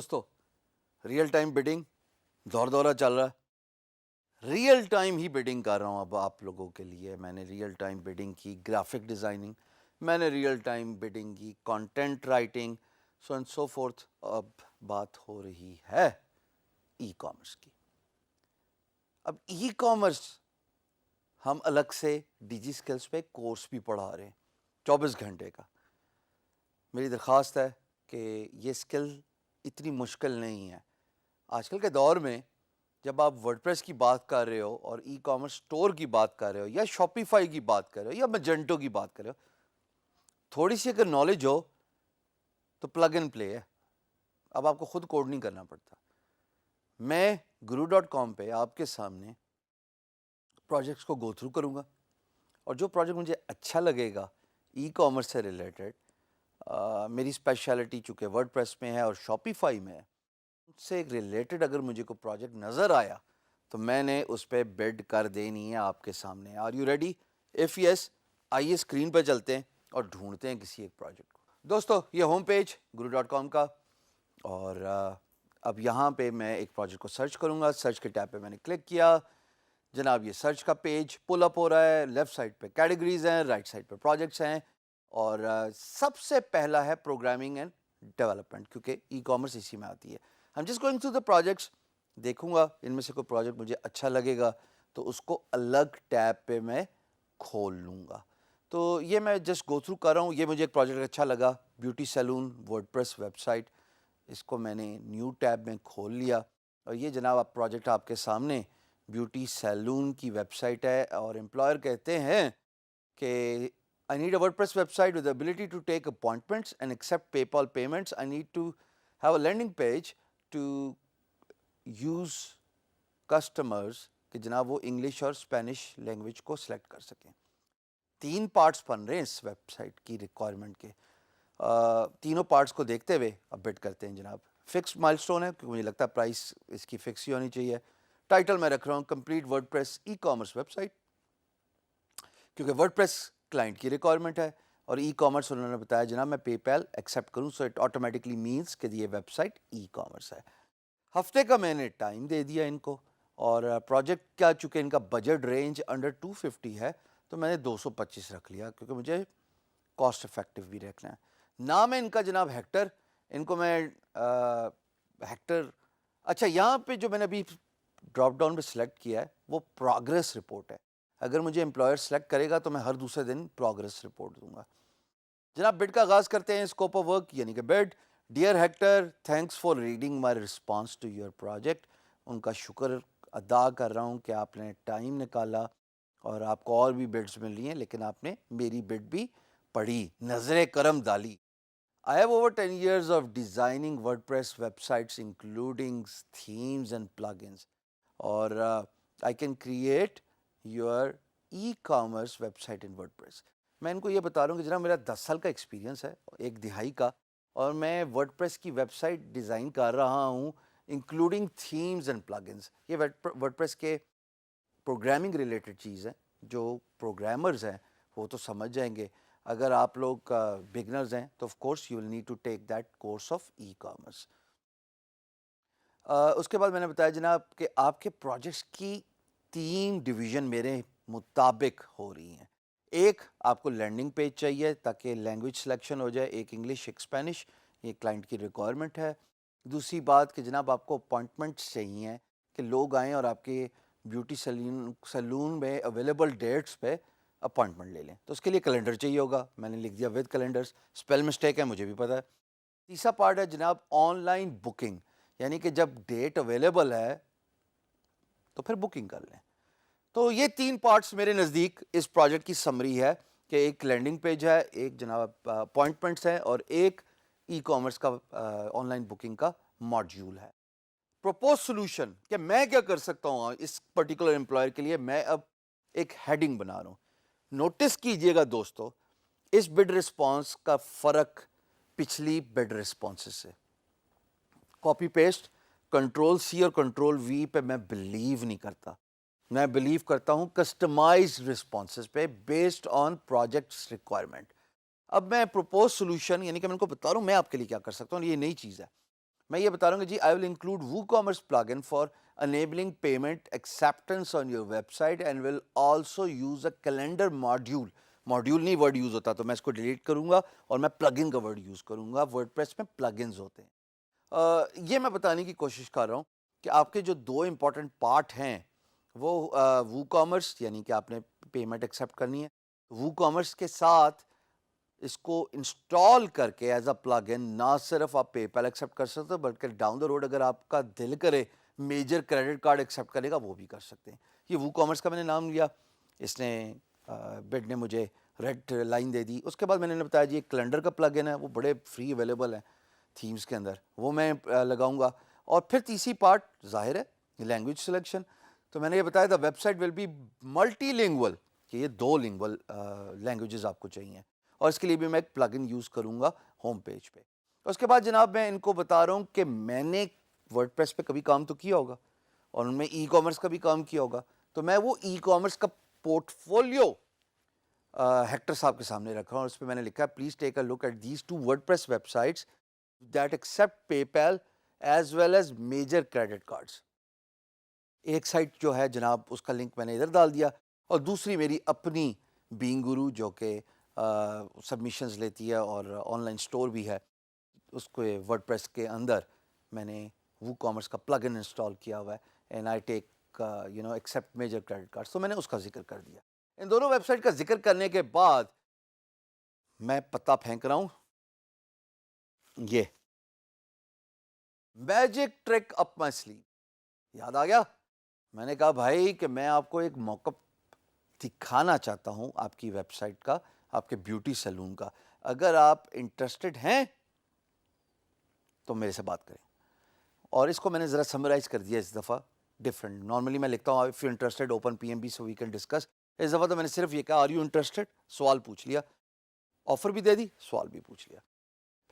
دوستو real time bidding دورہ چل رہا ہے. ریئل ٹائم ہی بڈنگ کر رہا ہوں اب آپ لوگوں کے لیے. میں نے ریئل ٹائم بڈنگ کی گرافک ڈیزائننگ, میں نے ریئل ٹائم بڈنگ کی content writing, so and so forth. اب بات ہو رہی ہے ای کامرس کی. اب ای کامرس ہم الگ سے ڈی جی اسکلس پہ کورس بھی پڑھا رہے ہیں 24 گھنٹے کا. میری درخواست ہے کہ یہ اسکل اتنی مشکل نہیں ہے. آج کل کے دور میں جب آپ ورڈ پریس کی بات کر رہے ہو اور ای کامرس اسٹور کی بات کر رہے ہو یا شاپیفائی کی بات کر رہے ہو یا میجنٹو کی بات کر رہے ہو, تھوڑی سی اگر نالج ہو تو پلگ اینڈ پلے ہے. اب آپ کو خود کوڈ نہیں کرنا پڑتا. میں guru.com پہ آپ کے سامنے پروجیکٹس کو گو تھرو کروں گا, اور جو پروجیکٹ مجھے اچھا لگے گا ای کامرس سے ریلیٹڈ, میری اسپیشلٹی چونکہ ورڈ پریس میں ہے اور شاپیفائی میں ہے, اس سے ریلیٹڈ اگر مجھے کوئی پروجیکٹ نظر آیا تو میں نے اس پہ بڈ کر دینی ہے آپ کے سامنے. Are you ready? If yes, آئیے اسکرین پہ چلتے ہیں اور ڈھونڈتے ہیں کسی ایک پروجیکٹ کو. دوستو یہ ہوم پیج guru.com کا, اور اب یہاں پہ میں ایک پروجیکٹ کو سرچ کروں گا. سرچ کے ٹیب پہ میں نے کلک کیا. جناب یہ سرچ کا پیج پل اپ ہو رہا ہے. لیفٹ سائڈ پہ کیٹیگریز ہیں, رائٹ سائڈ پہ پروجیکٹس ہیں, اور سب سے پہلا ہے پروگرامنگ اینڈ ڈیولپمنٹ, کیونکہ ای کامرس اسی میں آتی ہے. ہم just going through the projects, دیکھوں گا ان میں سے کوئی پروجیکٹ مجھے اچھا لگے گا تو اس کو الگ ٹیب پہ میں کھول لوں گا. تو یہ میں جسٹ گو تھرو کر رہا ہوں. یہ مجھے ایک پروجیکٹ اچھا لگا, beauty salon word press web site. اس کو میں نے نیو ٹیب میں کھول لیا, اور یہ جناب آپ پروجیکٹ آپ کے سامنے بیوٹی سیلون کی ویب سائٹ ہے, اور امپلائر کہتے ہیں کہ I need a WordPress website with the ability to take appointments and accept PayPal payments. I need to have a landing page to use customers کہ جناب وہ انگلش اور اسپینش لینگویج کو سلیکٹ کر سکیں. 3 پارٹس بن رہے ہیں اس ویب سائٹ کی ریکوائرمنٹ کے. تینوں پارٹس کو دیکھتے ہوئے اب بڈ کرتے ہیں جناب. فکس مائل سٹون ہے کیونکہ مجھے لگتا ہے پرائس اس کی فکس ہی ہونی چاہیے. ٹائٹل میں رکھ رہا ہوں complete WordPress ecommerce website, کیونکہ ورڈ پریس کلائنٹ کی ریکوائرمنٹ ہے, اور ای کامرس انہوں نے بتایا جناب میں پے پیل ایکسیپٹ کروں, سو اٹ آٹومیٹکلی مینس کہ یہ ویب سائٹ ای کامرس ہے. ہفتے کا میں نے ٹائم دے دیا ان کو, اور پروجیکٹ کا چونکہ ان کا بجٹ رینج انڈر 250 ہے تو میں نے 225 رکھ لیا, کیونکہ مجھے کاسٹ افیکٹو بھی رکھنا ہے. نام ہے ان کا جناب ہیکٹر. ان کو میں ہیکٹر, اچھا یہاں پہ جو میں نے ابھی ڈراپ ڈاؤن پہ سلیکٹ کیا ہے وہ پروگرس رپورٹ ہے. اگر مجھے امپلائر سلیکٹ کرے گا تو میں ہر دوسرے دن پروگرس رپورٹ دوں گا. جناب بڈ کا آغاز کرتے ہیں. اسکوپ آف ورک یعنی کہ bud. Dear Hector, thanks for reading my response to your project. ان کا شکر ادا کر رہا ہوں کہ آپ نے ٹائم نکالا, اور آپ کو اور بھی بڈس مل رہی ہیں لیکن آپ نے میری بڈ بھی پڑھی, نظر کرم ڈالی. I have over 10 years of designing WordPress websites including themes and plugins, اور I can create your e-commerce website in WordPress. میں ان کو یہ بتا رہا ہوں کہ جناب میرا 10 سال کا ایکسپیرینس ہے, 1 دہائی کا, اور میں ورڈ پریس کی ویب سائٹ ڈیزائن کر رہا ہوں انکلوڈنگ تھیمز اینڈ پلگنس. یہ ورڈ پریس کے پروگرامنگ ریلیٹڈ چیز ہے. جو پروگرامرز ہیں وہ تو سمجھ جائیں گے. اگر آپ لوگ بگنرز ہیں تو of course you will need to take that course of e commerce. اس کے بعد میں نے بتایا جناب کہ آپ کے پروجیکٹس کی 3 ڈویژن میرے مطابق ہو رہی ہیں. ایک آپ کو لینڈنگ پیج چاہیے تاکہ لینگویج سلیکشن ہو جائے, ایک انگلش ایک اسپینش, یہ کلائنٹ کی ریکوائرمنٹ ہے. دوسری بات کہ جناب آپ کو اپوائنٹمنٹس چاہیے کہ لوگ آئیں اور آپ کے بیوٹی سیلون میں اویلیبل ڈیٹس پہ اپوائنٹمنٹ لے لیں. تو اس کے لیے کیلنڈر چاہیے ہوگا, میں نے لکھ دیا ود کیلنڈرز. اسپیل مسٹیک ہے مجھے بھی پتہ ہے. تیسرا پارٹ ہے جناب آن لائن بکنگ, یعنی کہ جب ڈیٹ اویلیبل ہے تو پھر بکنگ کر لیں. تو یہ 3 پارٹس میرے نزدیک اس پروجیکٹ کی سمری ہے کہ ایک لینڈنگ پیج ہے, ایک جناب اپوائنٹمنٹس ہیں, اور ایک ای کامرس کا آن لائن بکنگ کا ماڈیول ہے. پروپوز سولوشن کہ میں کیا کر سکتا ہوں اس پرٹیکولر امپلائر کے لیے. میں اب ایک ہیڈنگ بنا رہا ہوں. نوٹس کیجئے گا دوستو, اس بڈ رسپانس کا فرق پچھلی بڈ رسپانسز سے. کاپی پیسٹ کنٹرول سی اور کنٹرول وی پہ میں بلیو نہیں کرتا. میں بلیو کرتا ہوں کسٹمائز رسپانسز پہ بیسڈ آن پروجیکٹس ریکوائرمنٹ. اب میں پروپوز سولوشن یعنی کہ میں ان کو بتا رہا ہوں میں آپ کے لیے کیا کر سکتا ہوں, یہ نئی چیز ہے. میں یہ بتا رہا ہوں کہ جی آئی ول انکلوڈ وو commerce plug in for enabling payment acceptance on your website and will also use a calendar module نہیں ورڈ یوز ہوتا تو میں اس کو ڈیلیٹ کروں گا اور میں پلگ ان کا ورڈ یوز کروں گا. ورڈ پریس میں پلگ انز ہوتے ہیں. یہ میں بتانے کی کوشش کر رہا ہوں کہ آپ کے جو دو امپورٹنٹ پارٹ ہیں وہ وو کامرس یعنی کہ آپ نے پیمنٹ ایکسیپٹ کرنی ہے. وو کامرس کے ساتھ اس کو انسٹال کر کے ایز اے پلگ ان نہ صرف آپ پے پیل ایکسیپٹ کر سکتے ہو بلکہ ڈاؤن دا روڈ اگر آپ کا دل کرے میجر کریڈٹ کارڈ ایکسیپٹ کرے گا وہ بھی کر سکتے ہیں. یہ وو کامرس کا میں نے نام لیا, اس نے بڈ نے مجھے ریڈ لائن دے دی. اس کے بعد میں نے بتایا جی ایک کیلنڈر کا پلگ ان ہے, وہ بڑے فری اویلیبل ہیں تھیمز کے اندر, وہ میں لگاؤں گا. اور پھر تیسری پارٹ ظاہر ہے لینگویج سلیکشن. تو میں نے یہ بتایا تھا website will be multilingual کہ یہ 2 لینگول لینگویجز آپ کو چاہیے اور اس کے لیے بھی میں ایک پلگ ان یوز کروں گا ہوم پیج پہ. اس کے بعد جناب میں ان کو بتا رہا ہوں کہ میں نے ورڈ پریس پہ کبھی کام تو کیا ہوگا اور ان میں ای کامرس کا بھی کام کیا ہوگا, تو میں وہ ای کامرس کا پورٹ فولیو ہیکٹر صاحب کے سامنے رکھ رہا ہوں اور اس پہ میں نے لکھا ہے please take a look at these 2 WordPress websites that accept PayPal as well as major credit cards. ایک سائٹ جو ہے جناب اس کا لنک میں نے ادھر ڈال دیا اور دوسری میری اپنی بینگ گرو جو کہ سبمیشنز لیتی ہے اور آن لائن اسٹور بھی ہے, اس کو ورڈ پریس کے اندر میں نے وو کامرس کا پلگ ان انسٹال کیا ہوا ہے and I take accept major credit card. تو میں نے اس کا ذکر کر دیا. ان دونوں ویب سائٹ کا ذکر کرنے کے بعد میں پتا پھینک رہا ہوں, یہ magic truck up my slave. یاد آ گیا, میں نے کہا بھائی کہ میں آپ کو ایک موقع دکھانا چاہتا ہوں آپ کی ویب سائٹ کا, آپ کے بیوٹی سیلون کا. اگر آپ انٹرسٹڈ ہیں تو میرے سے بات کریں. اور اس کو میں نے ذرا سمرائز کر دیا اس دفعہ ڈفرینٹ. نارملی میں لکھتا ہوں if you interested open P M B so we can discuss. اس دفعہ تو میں نے صرف یہ کہا آر یو انٹرسٹڈ, سوال پوچھ لیا, آفر بھی دے دی, سوال بھی پوچھ لیا.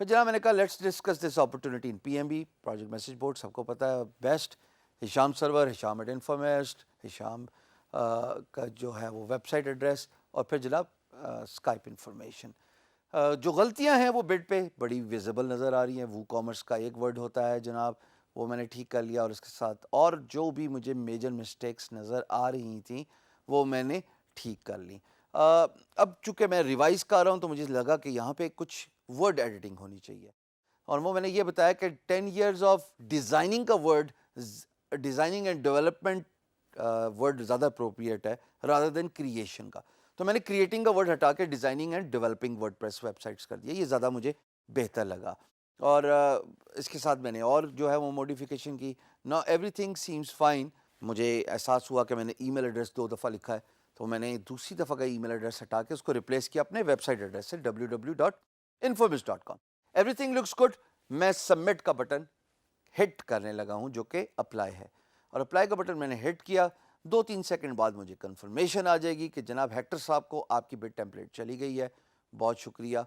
پھر جناب میں نے کہا let's discuss this opportunity in P M B project message board, سب کو پتہ ہے best Hisham server, Hisham at انفارمیسٹ, ہشام کا جو ہے وہ ویب سائٹ ایڈریس, اور پھر جناب اسکائپ انفارمیشن. جو غلطیاں ہیں وہ بڈ پہ بڑی ویزیبل نظر آ رہی ہیں. وو کامرس کا ایک ورڈ ہوتا ہے جناب, وہ میں نے ٹھیک کر لیا, اور اس کے ساتھ اور جو بھی مجھے میجر مسٹیکس نظر آ رہی تھیں وہ میں نے ٹھیک کر لی. اب چونکہ میں ریوائز کر رہا ہوں تو مجھے لگا کہ یہاں پہ کچھ ورڈ ایڈیٹنگ ہونی چاہیے, اور وہ میں نے یہ بتایا کہ 10 years آف ڈیزائننگ کا word, designing and development word زیادہ اپروپریٹ ہے رادر دین کریشن کا. تو میں نے کریٹنگ کا ورڈ ہٹا کے designing and developing word press web sites کر دیا, یہ زیادہ مجھے بہتر لگا. اور اس کے ساتھ میں نے اور جو ہے وہ موڈیفیکیشن کی. نا ایوری تھنگ سیمس فائن. مجھے احساس ہوا کہ میں نے ای میل ایڈریس 2 دفعہ لکھا ہے, تو میں نے دوسری دفعہ کا ای میل ایڈریس ہٹا کے اس کو ریپلیس کیا اپنے ویب سائٹ ایڈریس سے www.infobis.com. Every thing looks good. میں سبمٹ کا بٹن ہٹ کرنے لگا ہوں جو کہ اپلائی ہے, اور اپلائی کا بٹن میں نے ہٹ کیا. 2-3 سیکنڈ بعد مجھے کنفرمیشن آ جائے گی کہ جناب ہیکٹر صاحب کو آپ کی بٹ ٹیمپلیٹ چلی گئی ہے, بہت شکریہ.